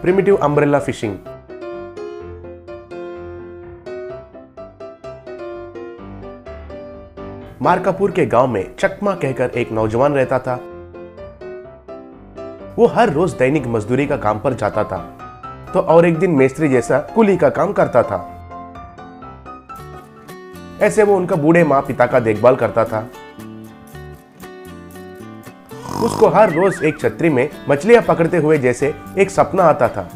Primitive umbrella fishing. मार्कापुर के गांव में चकमा कहकर एक नौजवान रहता था। वो हर रोज दैनिक मजदूरी का काम पर जाता था तो और एक दिन मेस्त्री जैसा कुली का काम करता था। ऐसे वो उनका बूढ़े माँ पिता का देखभाल करता था। उसको हर रोज एक छतरी में मछलियां पकड़ते हुए जैसे एक सपना आता था।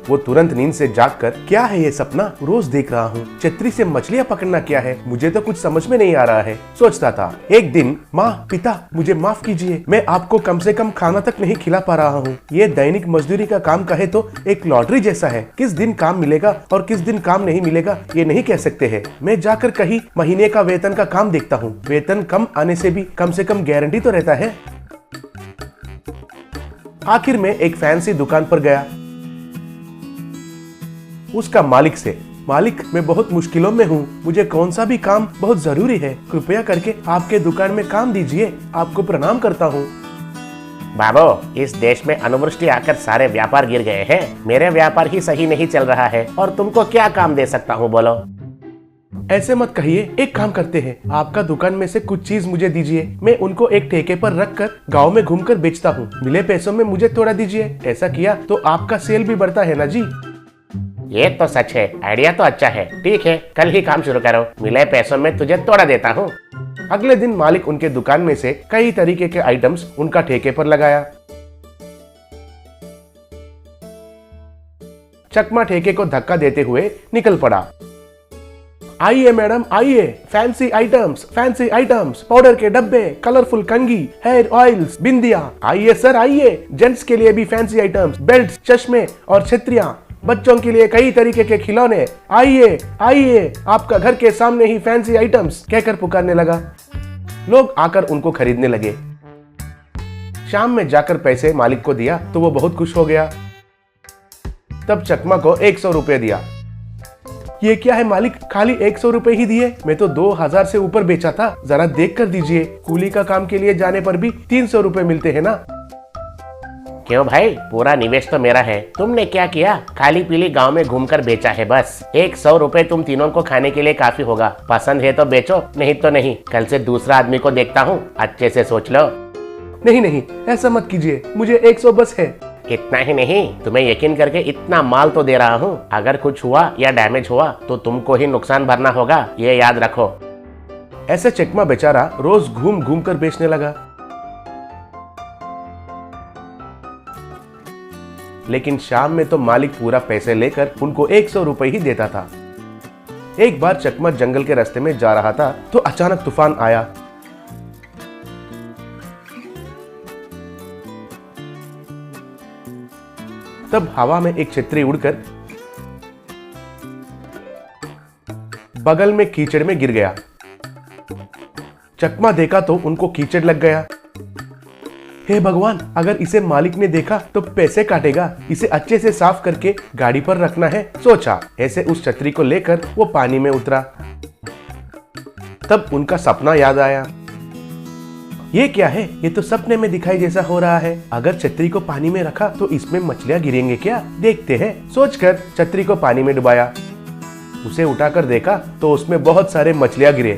वो तुरंत नींद से जागकर, क्या है ये सपना रोज देख रहा हूँ, छतरी से मछलियां पकड़ना क्या है, मुझे तो कुछ समझ में नहीं आ रहा है, सोचता था। एक दिन, माँ पिता मुझे माफ कीजिए, मैं आपको कम से कम खाना तक नहीं खिला पा रहा हूँ। ये दैनिक मजदूरी का काम कहे तो एक लॉटरी जैसा है, किस दिन काम मिलेगा और किस दिन काम नहीं मिलेगा ये नहीं कह सकते है। मैं जाकर कहीं महीने का वेतन का काम देखता हूँ, वेतन कम आने से भी कम से कम गारंटी तो रहता है। आखिर में एक फैंसी दुकान पर गया। उसका मालिक से, मालिक मैं बहुत मुश्किलों में हूँ, मुझे कौन सा भी काम बहुत जरूरी है, कृपया करके आपके दुकान में काम दीजिए, आपको प्रणाम करता हूँ। बाबू, इस देश में अनावृष्टि आकर सारे व्यापार गिर गए हैं, मेरे व्यापार ही सही नहीं चल रहा है और तुमको क्या काम दे सकता हूँ, बोलो। ऐसे मत कहिए, एक काम करते हैं, आपका दुकान में से कुछ चीज मुझे दीजिए, मैं उनको एक ठेके पर रखकर गांव में घूमकर बेचता हूँ, मिले पैसों में मुझे थोड़ा दीजिए। ऐसा किया तो आपका सेल भी बढ़ता है ना जी। ये तो सच है, आइडिया तो अच्छा है। ठीक है, कल ही काम शुरू करो, मिले पैसों में तुझे तोड़ा देता हूँ। अगले दिन मालिक उनके दुकान में से कई तरीके के आइटम्स उनका ठेके पर लगाया। चकमा ठेके को धक्का देते हुए निकल पड़ा। आइए मैडम आइए, फैंसी आइटम्स, पाउडर के डब्बे, कलरफुल कंघी, हेयर ऑयल्स, बिंदिया। आइए सर आइए, जेंट्स के लिए भी फैंसी आइटम्स, बेल्ट, चश्मे और छतरियां, बच्चों के लिए कई तरीके के खिलौने। आइए आइए, आपका घर के सामने ही फैंसी आइटम्स कहकर पुकारने लगा। लोग आकर उनको खरीदने लगे। शाम में जाकर पैसे मालिक को दिया तो वो बहुत खुश हो गया। तब चकमा को 100 रुपए दिया। ये क्या है मालिक, खाली 100 रुपए ही दिए, मैं तो 2000 से ऊपर बेचा था, जरा देख कर दीजिए, कूली का काम के लिए जाने पर भी 300 रुपए मिलते हैं ना। क्यों भाई, पूरा निवेश तो मेरा है, तुमने क्या किया, खाली पीली गांव में घूमकर बेचा है बस। 100 रुपए तुम तीनों को खाने के लिए काफी होगा, पसंद है तो बेचो, नहीं तो नहीं, कल से दूसरा आदमी को देखता हूँ, अच्छे से सोच लो। नहीं, ऐसा मत कीजिए, मुझे 100 बस है। इतना ही नहीं, तुम्हें यकीन करके इतना माल तो दे रहा हूँ, अगर कुछ हुआ या डैमेज हुआ तो तुमको ही नुकसान भरना होगा, ये याद रखो। ऐसे चकमा बेचारा रोज घूम घूम कर बेचने लगा। लेकिन शाम में तो मालिक पूरा पैसे लेकर उनको 100 रुपए ही देता था। एक बार चकमा जंगल के रास्ते में जा रहा था तो अचानक तूफान आया। तब हवा में एक छतरी उड़कर बगल में कीचड़ में गिर गया। चकमा देखा तो उनको कीचड़ लग गया। हे भगवान, अगर इसे मालिक ने देखा तो पैसे काटेगा, इसे अच्छे से साफ करके गाड़ी पर रखना है, सोचा। ऐसे उस छतरी को लेकर वो पानी में उतरा। तब उनका सपना याद आया। ये क्या है, ये तो सपने में दिखाई जैसा हो रहा है, अगर छतरी को पानी में रखा तो इसमें मछलियां गिरेंगे क्या, देखते हैं, सोचकर छतरी को पानी में डुबाया। उसे उठाकर देखा तो उसमें बहुत सारे मछलियां गिरे।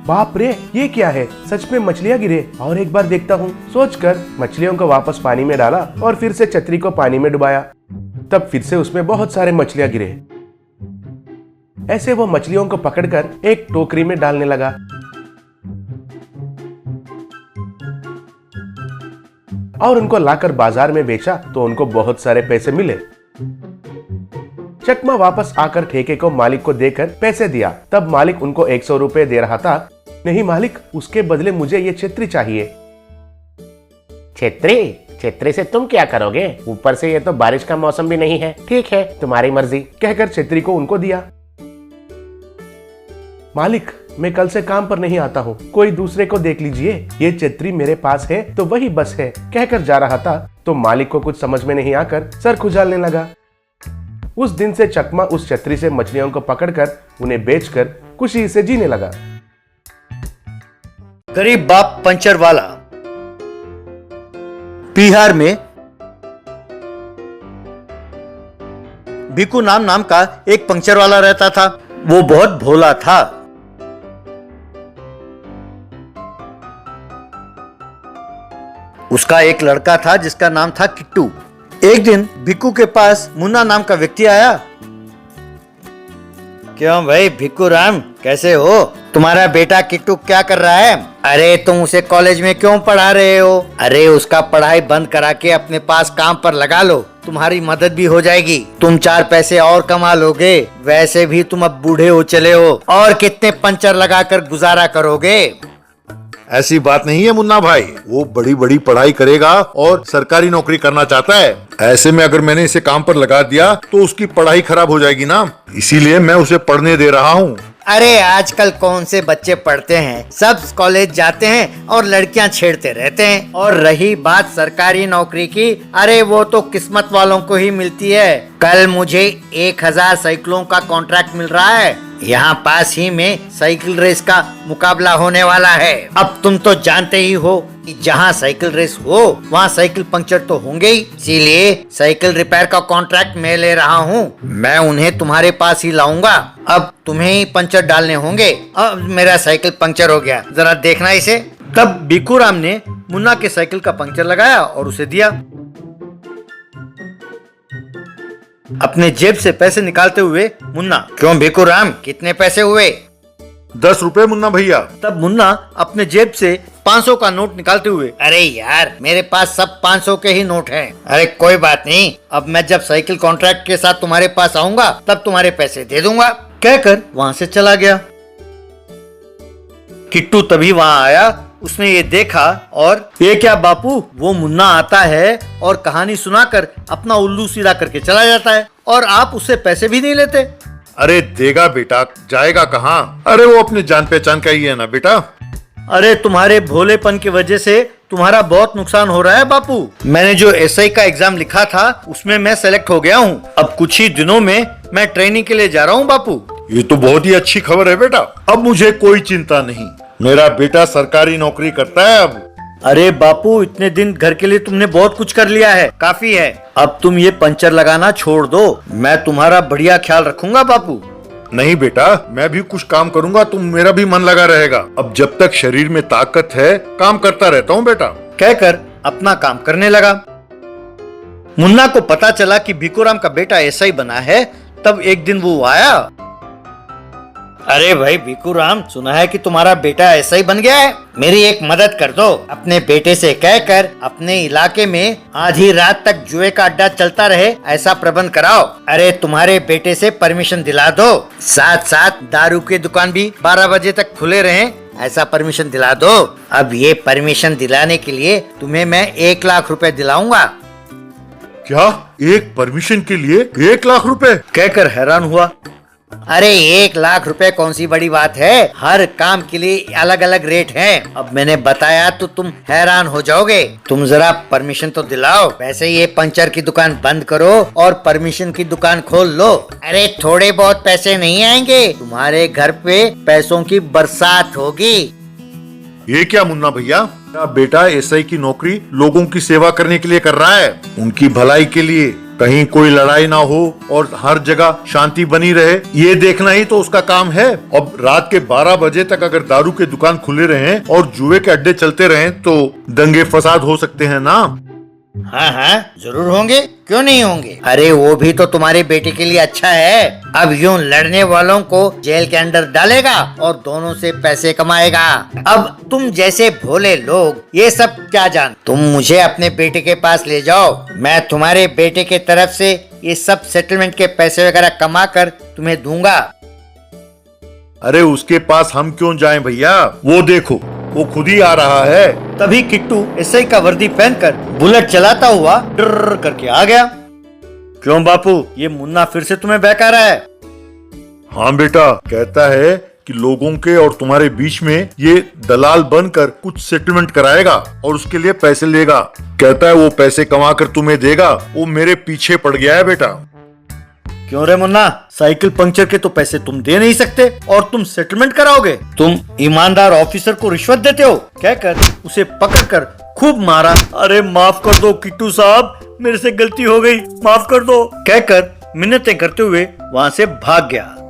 बाप रे, ये क्या है, सच में मछलियां गिरे, और एक बार देखता हूँ, सोचकर मछलियों को वापस पानी में डाला और फिर से छतरी को पानी में डुबाया। तब फिर से उसमें बहुत सारे मछलियां गिरे। ऐसे वो मछलियों को पकड़कर एक टोकरी में डालने लगा। और उनको लाकर बाजार में बेचा तो उनको बहुत सारे पैसे मिले। चकमा वापस आकर ठेके को मालिक को देकर पैसे दिया। तब मालिक उनको 100 रुपए दे रहा था। नहीं मालिक, उसके बदले मुझे ये छतरी चाहिए। छतरी से तुम क्या करोगे, ऊपर से ये तो बारिश का मौसम भी नहीं है, ठीक है तुम्हारी मर्जी, कहकर छतरी को उनको दिया। मालिक, मैं कल से काम पर नहीं आता हूँ, कोई दूसरे को देख लीजिए, ये छतरी मेरे पास है तो वही बस है, कहकर जा रहा था तो मालिक को कुछ समझ में नहीं आकर सर खुजालने लगा। उस दिन से चकमा उस छतरी से मछलियों को पकड़कर उन्हें बेचकर खुशी से जीने लगा। गरीब बाप पंचर वाला। बिहार में भिक्कू नाम का एक पंक्चर वाला रहता था। वो बहुत भोला था। उसका एक लड़का था जिसका नाम था किट्टू। एक दिन भिक्कू के पास मुन्ना नाम का व्यक्ति आया। क्यों भाई भिक्कू राम, कैसे हो? तुम्हारा बेटा किट्टू क्या कर रहा है? अरे तुम उसे कॉलेज में क्यों पढ़ा रहे हो? अरे उसका पढ़ाई बंद करा के अपने पास काम पर लगा लो, तुम्हारी मदद भी हो जाएगी, तुम 4 पैसे और कमा लोगे। वैसे भी तुम अब बूढ़े हो चले हो, और कितने पंचर लगाकर गुजारा करोगे? ऐसी बात नहीं है मुन्ना भाई, वो बड़ी बड़ी पढ़ाई करेगा और सरकारी नौकरी करना चाहता है। ऐसे में अगर मैंने इसे काम पर लगा दिया तो उसकी पढ़ाई खराब हो जाएगी ना, इसीलिए मैं उसे पढ़ने दे रहा हूँ। अरे आजकल कौन से बच्चे पढ़ते हैं, सब कॉलेज जाते हैं और लड़कियां छेड़ते रहते हैं। और रही बात सरकारी नौकरी की, अरे वो तो किस्मत वालों को ही मिलती है। कल मुझे 1000 साइकिलों का कॉन्ट्रैक्ट मिल रहा है। यहाँ पास ही में साइकिल रेस का मुकाबला होने वाला है। अब तुम तो जानते ही हो कि जहाँ साइकिल रेस हो वहाँ साइकिल पंक्चर तो होंगे ही, इसीलिए साइकिल रिपेयर का कॉन्ट्रैक्ट मैं ले रहा हूँ। मैं उन्हें तुम्हारे पास ही लाऊंगा। अब तुम्हें ही पंचर डालने होंगे। अब मेरा साइकिल पंक्चर हो गया, जरा देखना इसे। तब भिक्कू राम ने मुन्ना के साइकिल का पंक्चर लगाया और उसे दिया। अपने जेब से पैसे निकालते हुए मुन्ना, क्यों भिक्कू राम, कितने पैसे हुए? 10 रुपए मुन्ना भैया। तब मुन्ना अपने जेब से 500 का नोट निकालते हुए, अरे यार मेरे पास सब 500 के ही नोट हैं। अरे कोई बात नहीं, अब मैं जब साइकिल कॉन्ट्रैक्ट के साथ तुम्हारे पास आऊंगा तब तुम्हारे पैसे दे दूंगा, कहकर वहाँ से चला गया। किट्टू तभी वहाँ आया। उसने ये देखा और ये क्या बापू, वो मुन्ना आता है और कहानी सुनाकर अपना उल्लू सीधा करके चला जाता है और आप उससे पैसे भी नहीं लेते। अरे देगा बेटा, जाएगा कहाँ? अरे वो अपने जान पहचान का ही है ना बेटा। अरे तुम्हारे भोलेपन की वजह से तुम्हारा बहुत नुकसान हो रहा है बापू। मैंने जो एसआई का एग्जाम लिखा था उसमें मैं सेलेक्ट हो गया हूँ। अब कुछ ही दिनों में मैं ट्रेनिंग के लिए जा रहा हूँ बापू। ये तो बहुत ही अच्छी खबर है बेटा। अब मुझे कोई चिंता नहीं, मेरा बेटा सरकारी नौकरी करता है अब। अरे बापू, इतने दिन घर के लिए तुमने बहुत कुछ कर लिया है, काफी है। अब तुम ये पंचर लगाना छोड़ दो, मैं तुम्हारा बढ़िया ख्याल रखूंगा बापू। नहीं बेटा, मैं भी कुछ काम करूंगा तो मेरा भी मन लगा रहेगा। अब जब तक शरीर में ताकत है काम करता रहता हूँ बेटा, कहकर अपना काम करने लगा। मुन्ना को पता चला कि भिक्कू राम का बेटा एसआई बना है। तब एक दिन वो आया। अरे भाई भिक्कू राम, सुना है कि तुम्हारा बेटा एसआई बन गया है, मेरी एक मदद कर दो। अपने बेटे से कहकर अपने इलाके में आधी रात तक जुए का अड्डा चलता रहे ऐसा प्रबंध कराओ। अरे तुम्हारे बेटे से परमिशन दिला दो, साथ साथ दारू की दुकान भी 12 बजे तक खुले रहें ऐसा परमिशन दिला दो। अब ये परमिशन दिलाने के लिए तुम्हें मैं 1 लाख रुपए दिलाऊंगा। क्या? एक परमिशन के लिए 1 लाख रुपए? कहकर हैरान हुआ। अरे 1 लाख रुपए कौन सी बड़ी बात है, हर काम के लिए अलग अलग रेट हैं। अब मैंने बताया तो तुम हैरान हो जाओगे। तुम जरा परमिशन तो दिलाओ, वैसे ये पंचर की दुकान बंद करो और परमिशन की दुकान खोल लो। अरे थोड़े बहुत पैसे नहीं आएंगे, तुम्हारे घर पे पैसों की बरसात होगी। ये क्या मुन्ना भैया, मेरा बेटा एसआई की नौकरी लोगों की सेवा करने के लिए कर रहा है, उनकी भलाई के लिए, कहीं कोई लड़ाई ना हो और हर जगह शांति बनी रहे, ये देखना ही तो उसका काम है। अब रात के 12 बजे तक अगर दारू के दुकान खुले रहें और जुए के अड्डे चलते रहें तो दंगे फसाद हो सकते हैं ना। हाँ हाँ जरूर होंगे, क्यों नहीं होंगे। अरे वो भी तो तुम्हारे बेटे के लिए अच्छा है। अब यूं लड़ने वालों को जेल के अंदर डालेगा और दोनों से पैसे कमाएगा। अब तुम जैसे भोले लोग ये सब क्या जान, तुम मुझे अपने बेटे के पास ले जाओ, मैं तुम्हारे बेटे के तरफ से ये सब सेटलमेंट के पैसे वगैरह कमा कर तुम्हें दूंगा। अरे उसके पास हम क्यों जाएं भैया, वो देखो वो खुद ही आ रहा है। तभी किट्टू एसआई का वर्दी पहनकर बुलेट चलाता हुआ डर करके आ गया। क्यों बापू, ये मुन्ना फिर से तुम्हें बहका रहा है? हाँ बेटा, कहता है कि लोगों के और तुम्हारे बीच में ये दलाल बनकर कुछ सेटलमेंट कराएगा और उसके लिए पैसे लेगा। कहता है वो पैसे कमा कर तुम्हें देगा। वो मेरे पीछे पड़ गया है बेटा। क्यों रे मुन्ना, साइकिल पंक्चर के तो पैसे तुम दे नहीं सकते और तुम सेटलमेंट कराओगे? तुम ईमानदार ऑफिसर को रिश्वत देते हो, कहकर उसे पकड़कर खूब मारा। अरे माफ कर दो किट्टू साहब, मेरे से गलती हो गई, माफ कर दो, कहकर मिन्नतें करते हुए वहाँ से भाग गया।